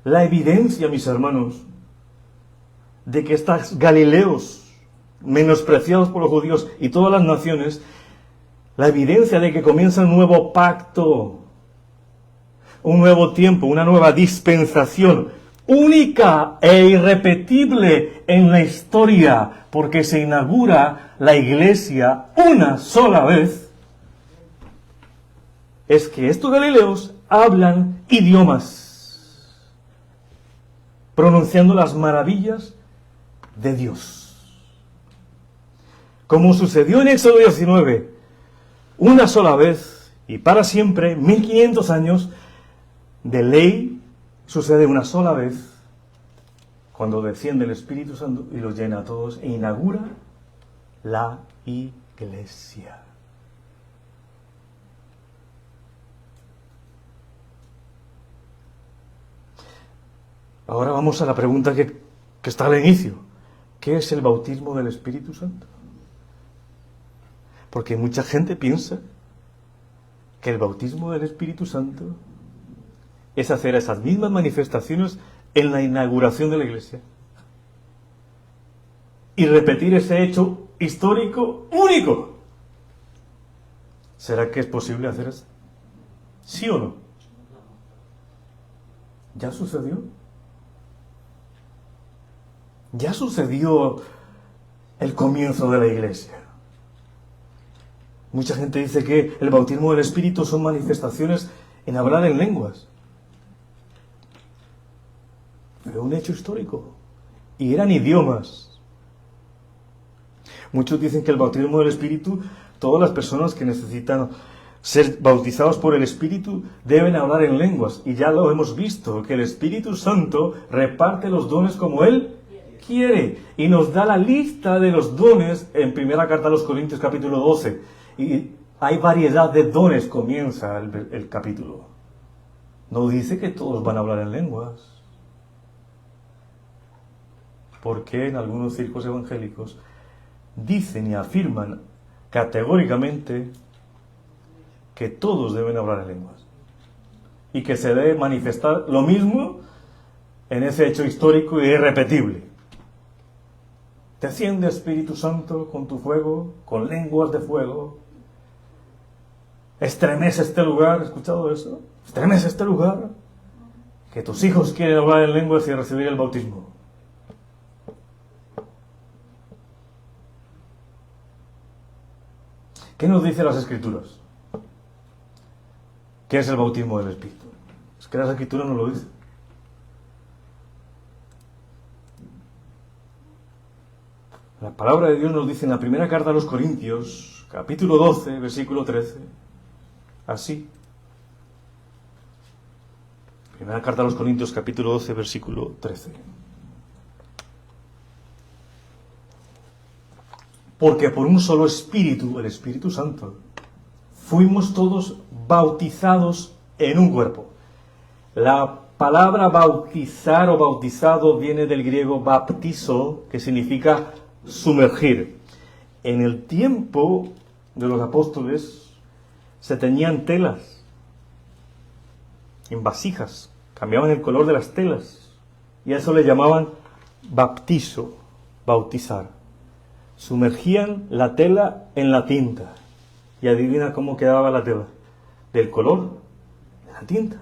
La evidencia, mis hermanos, de que estos Galileos, menospreciados por los judíos y todas las naciones, la evidencia de que comienza un nuevo pacto, un nuevo tiempo, una nueva dispensación, única e irrepetible en la historia, porque se inaugura la iglesia una sola vez, es que estos Galileos hablan idiomas, pronunciando las maravillas de Dios. Como sucedió en Éxodo 19, una sola vez y para siempre, 1500 años de ley, sucede una sola vez cuando desciende el Espíritu Santo y los llena a todos e inaugura la iglesia. Ahora vamos a la pregunta que está al inicio. ¿Qué es el bautismo del Espíritu Santo? Porque mucha gente piensa que el bautismo del Espíritu Santo es hacer esas mismas manifestaciones en la inauguración de la iglesia y repetir ese hecho histórico único. ¿Será que es posible hacer eso? ¿Sí o no? ¿Ya sucedió? Ya sucedió el comienzo de la iglesia. Mucha gente dice que el bautismo del Espíritu son manifestaciones en hablar en lenguas. Pero un hecho histórico. Y eran idiomas. Muchos dicen que el bautismo del Espíritu, todas las personas que necesitan ser bautizados por el Espíritu deben hablar en lenguas. Y ya lo hemos visto, que el Espíritu Santo reparte los dones como Él quiere. Y nos da la lista de los dones en primera carta a los Corintios capítulo 12. Y hay variedad de dones, comienza el capítulo. No dice que todos van a hablar en lenguas. Porque en algunos círculos evangélicos dicen y afirman categóricamente que todos deben hablar en lenguas. Y que se debe manifestar lo mismo en ese hecho histórico e irrepetible. Desciende Espíritu Santo con tu fuego, con lenguas de fuego. Estremece este lugar, ¿has escuchado eso? Estremece este lugar. Que tus hijos quieren hablar en lenguas y recibir el bautismo. ¿Qué nos dicen las Escrituras? ¿Qué es el bautismo del Espíritu? Es que las Escrituras no lo dicen. La palabra de Dios nos dice en la primera carta a los Corintios, capítulo 12, versículo 13, así. Primera carta a los Corintios, capítulo 12, versículo 13. Porque por un solo Espíritu, el Espíritu Santo, fuimos todos bautizados en un cuerpo. La palabra bautizar o bautizado viene del griego baptizo, que significa sumergir. En el tiempo de los apóstoles se teñían telas en vasijas, cambiaban el color de las telas y a eso le llamaban baptizo, bautizar. Sumergían la tela en la tinta y adivina cómo quedaba la tela, del color de la tinta.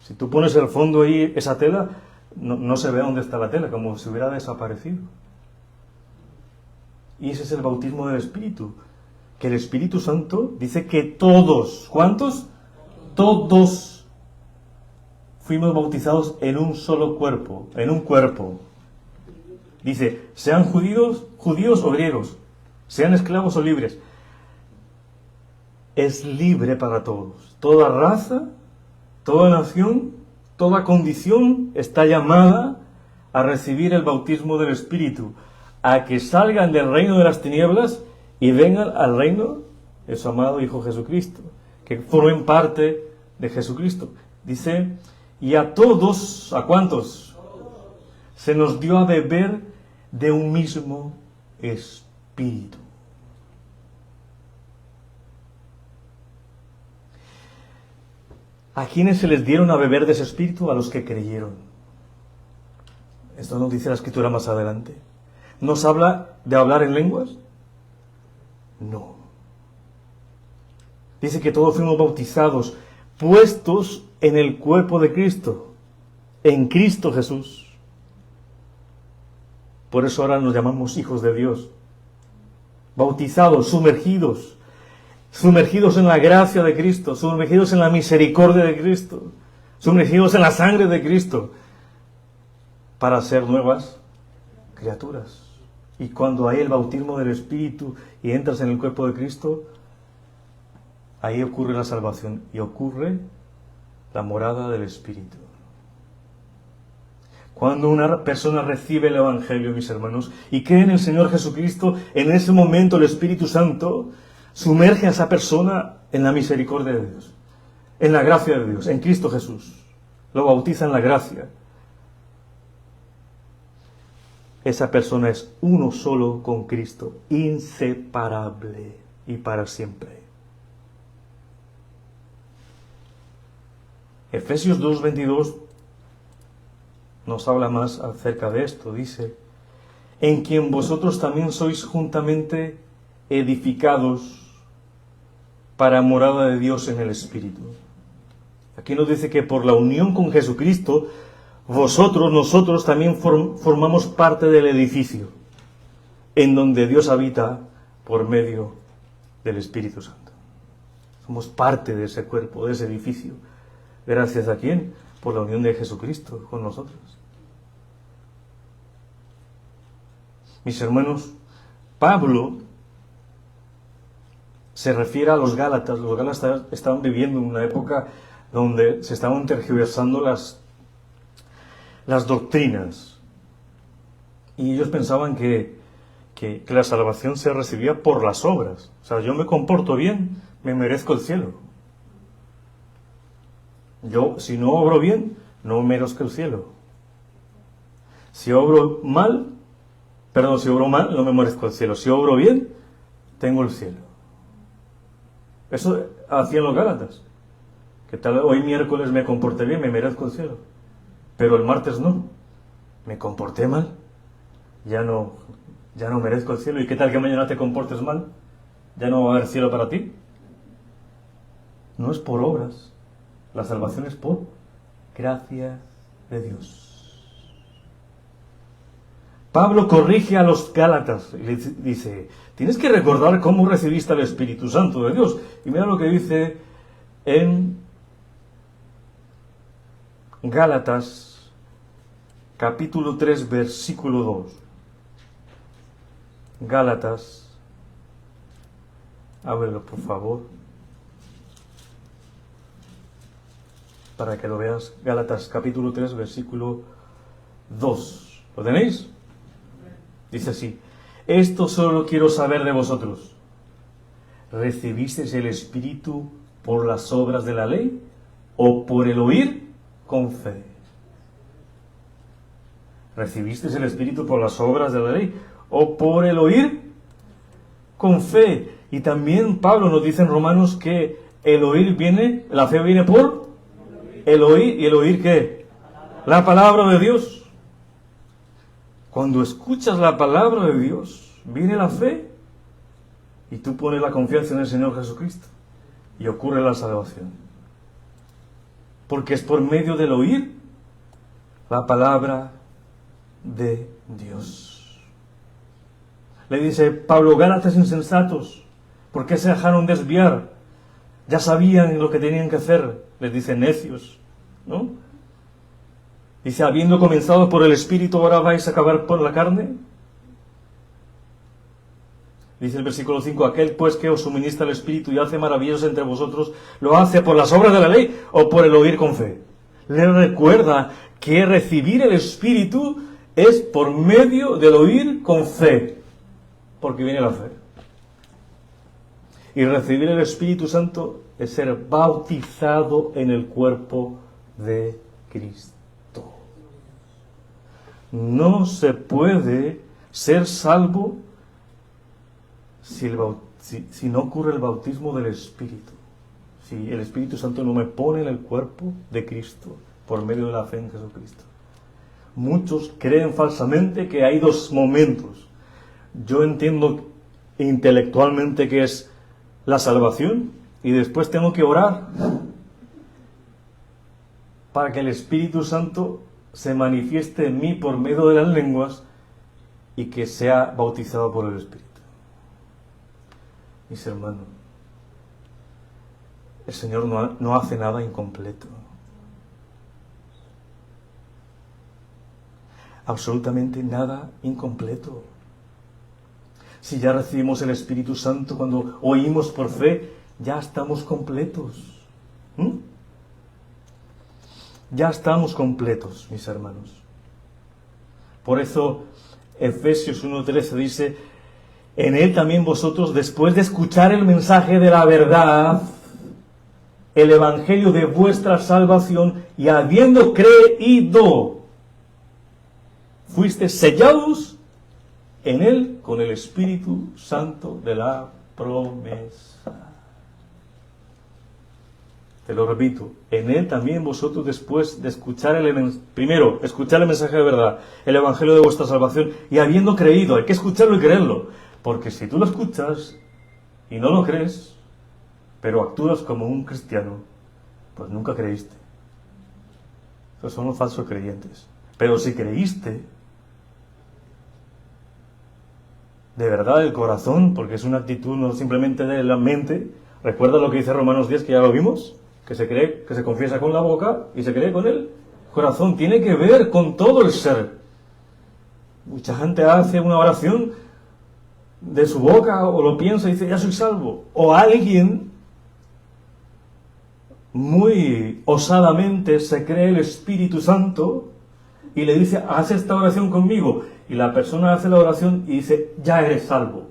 Si tú pones el fondo ahí, esa tela, no se ve dónde está la tela, como si hubiera desaparecido. Y ese es el bautismo del Espíritu, que el Espíritu Santo dice que todos, ¿cuántos? Todos fuimos bautizados en un solo cuerpo, en un cuerpo. Dice, sean judíos o griegos, sean esclavos o libres. Es libre para todos. Toda raza, toda nación, toda condición está llamada a recibir el bautismo del Espíritu, a que salgan del reino de las tinieblas y vengan al reino de su amado Hijo Jesucristo, que formen parte de Jesucristo. Dice, y a todos, ¿a cuántos? Se nos dio a beber de un mismo espíritu. ¿A quiénes se les dieron a beber de ese espíritu? A los que creyeron. Esto nos dice la Escritura más adelante. ¿Nos habla de hablar en lenguas? No. Dice que todos fuimos bautizados, puestos en el cuerpo de Cristo, en Cristo Jesús. Por eso ahora nos llamamos hijos de Dios. Bautizados, sumergidos en la gracia de Cristo, sumergidos en la misericordia de Cristo, sumergidos en la sangre de Cristo, para ser nuevas criaturas. Y cuando hay el bautismo del Espíritu y entras en el cuerpo de Cristo, ahí ocurre la salvación y ocurre la morada del Espíritu. Cuando una persona recibe el Evangelio, mis hermanos, y cree en el Señor Jesucristo, en ese momento el Espíritu Santo sumerge a esa persona en la misericordia de Dios, en la gracia de Dios, en Cristo Jesús. Lo bautiza en la gracia. Esa persona es uno solo con Cristo, inseparable y para siempre. Efesios 2:22 nos habla más acerca de esto. Dice, en quien vosotros también sois juntamente edificados para morada de Dios en el Espíritu. Aquí nos dice que por la unión con Jesucristo, nosotros también formamos parte del edificio, en donde Dios habita por medio del Espíritu Santo. Somos parte de ese cuerpo, de ese edificio. ¿Gracias a quién? Por la unión de Jesucristo con nosotros. Mis hermanos, Pablo se refiere a los Gálatas. Los Gálatas estaban viviendo en una época donde se estaban tergiversando las doctrinas. Y ellos pensaban que la salvación se recibía por las obras. O sea, yo me comporto bien, me merezco el cielo. Yo, si no obro bien, no merezco el cielo. Si obro mal, no me merezco el cielo. Si obro bien, tengo el cielo. Eso hacían los Gálatas. Que tal hoy miércoles me comporté bien, me merezco el cielo. Pero el martes no. Me comporté mal, ya no merezco el cielo. ¿Y qué tal que mañana te comportes mal? ¿Ya no va a haber cielo para ti? No es por obras. La salvación es por gracia de Dios. Pablo corrige a los Gálatas y les dice, tienes que recordar cómo recibiste al Espíritu Santo de Dios. Y mira lo que dice en Gálatas capítulo 3 versículo 2. Gálatas, ábrelo por favor, para que lo veas. Gálatas capítulo 3 versículo 2. ¿Lo tenéis? Dice así, esto solo quiero saber de vosotros. ¿Recibisteis el Espíritu por las obras de la ley o por el oír con fe? ¿Recibisteis el Espíritu por las obras de la ley o por el oír con fe? Y también Pablo nos dice en Romanos que la fe viene por el oír. ¿Y el oír qué? La palabra de Dios. Cuando escuchas la palabra de Dios, viene la fe y tú pones la confianza en el Señor Jesucristo y ocurre la salvación. Porque es por medio del oír la palabra de Dios. Le dice Pablo, Gálatas insensatos, ¿por qué se dejaron desviar? Ya sabían lo que tenían que hacer. Les dice necios, ¿no? Dice, habiendo comenzado por el Espíritu, ¿ahora vais a acabar por la carne? Dice el versículo 5, aquel pues que os suministra el Espíritu y hace maravillas entre vosotros, ¿lo hace por las obras de la ley o por el oír con fe? Le recuerda que recibir el Espíritu es por medio del oír con fe, porque viene la fe. Y recibir el Espíritu Santo es ser bautizado en el cuerpo de Cristo. No se puede ser salvo si no ocurre el bautismo del Espíritu. Si el Espíritu Santo no me pone en el cuerpo de Cristo por medio de la fe en Jesucristo. Muchos creen falsamente que hay dos momentos. Yo entiendo intelectualmente que es la salvación y después tengo que orar para que el Espíritu Santo se manifieste en mí por medio de las lenguas y que sea bautizado por el Espíritu. Mis hermanos, el Señor no hace nada incompleto. Absolutamente nada incompleto. Si ya recibimos el Espíritu Santo cuando oímos por fe, ya estamos completos. Ya estamos completos, mis hermanos. Por eso Efesios 1:13 dice: en Él también vosotros, después de escuchar el mensaje de la verdad, el Evangelio de vuestra salvación, y habiendo creído, fuisteis sellados en Él con el Espíritu Santo de la promesa. Te lo repito, en Él también vosotros, después de escuchar primero, escuchar el mensaje de verdad, el Evangelio de vuestra salvación, y habiendo creído, hay que escucharlo y creerlo, porque si tú lo escuchas y no lo crees, pero actúas como un cristiano, pues nunca creíste. Esos son los falsos creyentes. Pero si creíste, de verdad del corazón, porque es una actitud no simplemente de la mente, recuerda lo que dice Romanos 10, que ya lo vimos, que se cree, que se confiesa con la boca y se cree con el corazón. Tiene que ver con todo el ser. Mucha gente hace una oración de su boca o lo piensa y dice, ya soy salvo. O alguien muy osadamente se cree el Espíritu Santo y le dice, haz esta oración conmigo. Y la persona hace la oración y dice, ya eres salvo.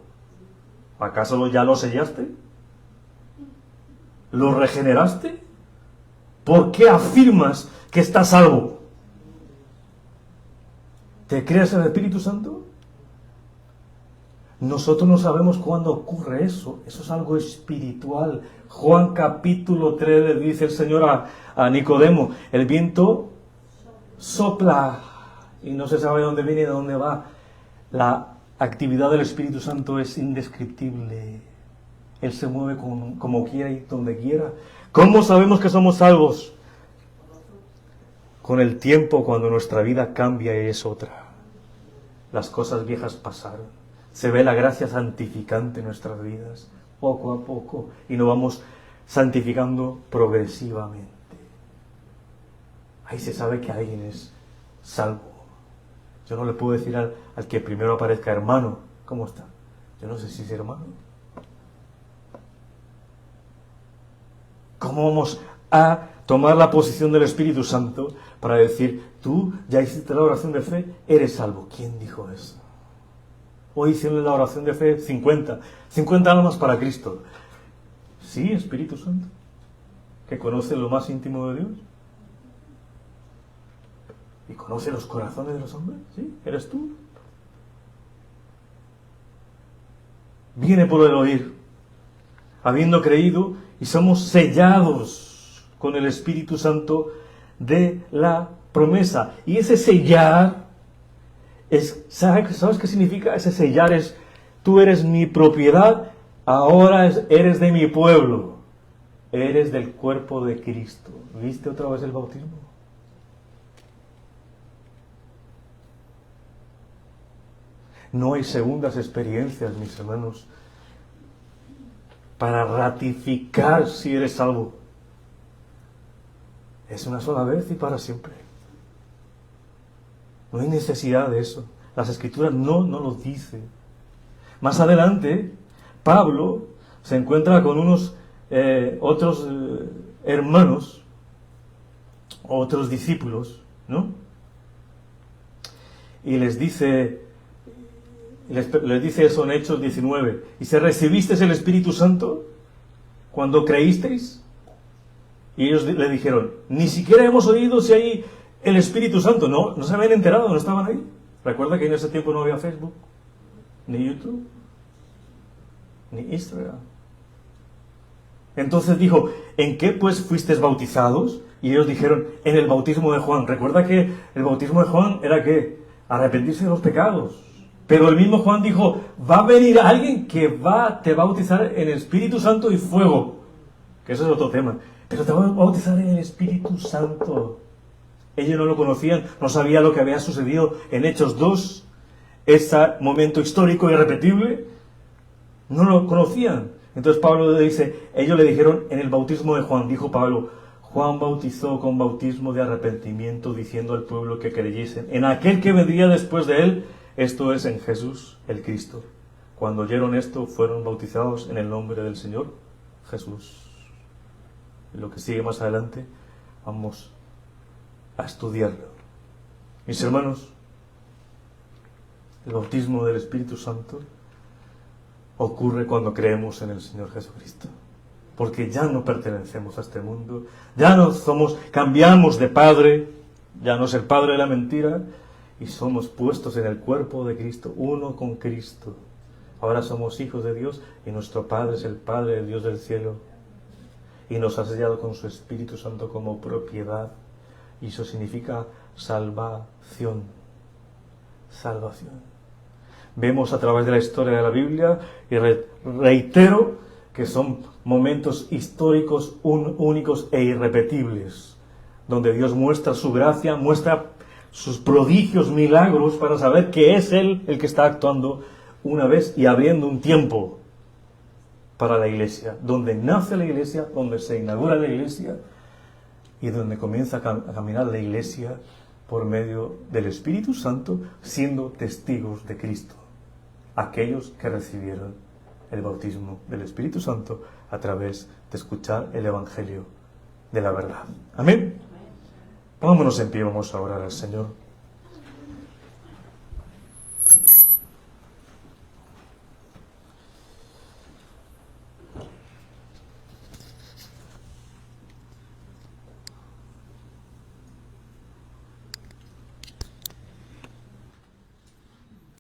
¿Acaso ya lo sellaste? ¿Lo regeneraste? ¿Por qué afirmas que estás salvo? ¿Te crees el Espíritu Santo? Nosotros no sabemos cuándo ocurre eso. Eso es algo espiritual. Juan capítulo 3 le dice el Señor a Nicodemo, el viento sopla y no se sabe dónde viene y de dónde va. La actividad del Espíritu Santo es indescriptible. Él se mueve como quiera y donde quiera. ¿Cómo sabemos que somos salvos? Con el tiempo, cuando nuestra vida cambia y es otra. Las cosas viejas pasaron. Se ve la gracia santificante en nuestras vidas, poco a poco, y nos vamos santificando progresivamente. Ahí se sabe que alguien es salvo. Yo no le puedo decir al que primero aparezca, hermano, ¿cómo está? Yo no sé si es hermano. ¿Cómo vamos a tomar la posición del Espíritu Santo para decir, tú ya hiciste la oración de fe, eres salvo? ¿Quién dijo eso? Hoy hicieron la oración de fe 50 almas para Cristo. Sí, Espíritu Santo, que conoce lo más íntimo de Dios y conoce los corazones de los hombres. Sí, eres tú. Viene por el oír, habiendo creído, y somos sellados con el Espíritu Santo de la promesa. Y ese sellar ¿sabes qué significa? Ese sellar es, tú eres mi propiedad, ahora eres de mi pueblo, eres del cuerpo de Cristo. ¿Viste otra vez el bautismo? No hay segundas experiencias, mis hermanos, para ratificar si eres salvo. Es una sola vez y para siempre. No hay necesidad de eso. Las Escrituras no lo dicen. Más adelante, Pablo se encuentra con unos otros hermanos, otros discípulos, ¿no? Y les dice eso en Hechos 19. Y si recibisteis el Espíritu Santo, cuando creísteis? Y ellos le dijeron, ni siquiera hemos oído si hay el Espíritu Santo. No se habían enterado, no estaban ahí. Recuerda que en ese tiempo no había Facebook, ni YouTube, ni Instagram. Entonces dijo, ¿en qué pues fuisteis bautizados? Y ellos dijeron, en el bautismo de Juan. Recuerda que el bautismo de Juan era ¿qué? Arrepentirse de los pecados. Pero el mismo Juan dijo, va a venir alguien que te va a bautizar en el Espíritu Santo y fuego. Que ese es otro tema. Pero te va a bautizar en el Espíritu Santo. Ellos no lo conocían, no sabían lo que había sucedido en Hechos 2, ese momento histórico irrepetible. No lo conocían. Entonces Pablo le dice, ellos le dijeron en el bautismo de Juan, dijo Pablo, Juan bautizó con bautismo de arrepentimiento, diciendo al pueblo que creyesen en aquel que vendría después de él, esto es, en Jesús el Cristo. Cuando oyeron esto, fueron bautizados en el nombre del Señor Jesús. Y lo que sigue más adelante, vamos a estudiarlo. Mis hermanos, el bautismo del Espíritu Santo ocurre cuando creemos en el Señor Jesucristo. Porque ya no pertenecemos a este mundo, ya no cambiamos de padre, ya no es el padre de la mentira, y somos puestos en el cuerpo de Cristo, uno con Cristo. Ahora somos hijos de Dios y nuestro Padre es el Padre de Dios del cielo. Y nos ha sellado con su Espíritu Santo como propiedad. Y eso significa salvación. Salvación. Vemos a través de la historia de la Biblia, y reitero, que son momentos históricos únicos e irrepetibles, donde Dios muestra su gracia, muestra sus prodigios, milagros, para saber que es Él el que está actuando una vez y abriendo un tiempo para la iglesia, donde nace la iglesia, donde se inaugura la iglesia y donde comienza a caminar la iglesia por medio del Espíritu Santo, siendo testigos de Cristo, aquellos que recibieron el bautismo del Espíritu Santo a través de escuchar el Evangelio de la verdad. Amén. Pongámonos en pie, vamos a orar al Señor.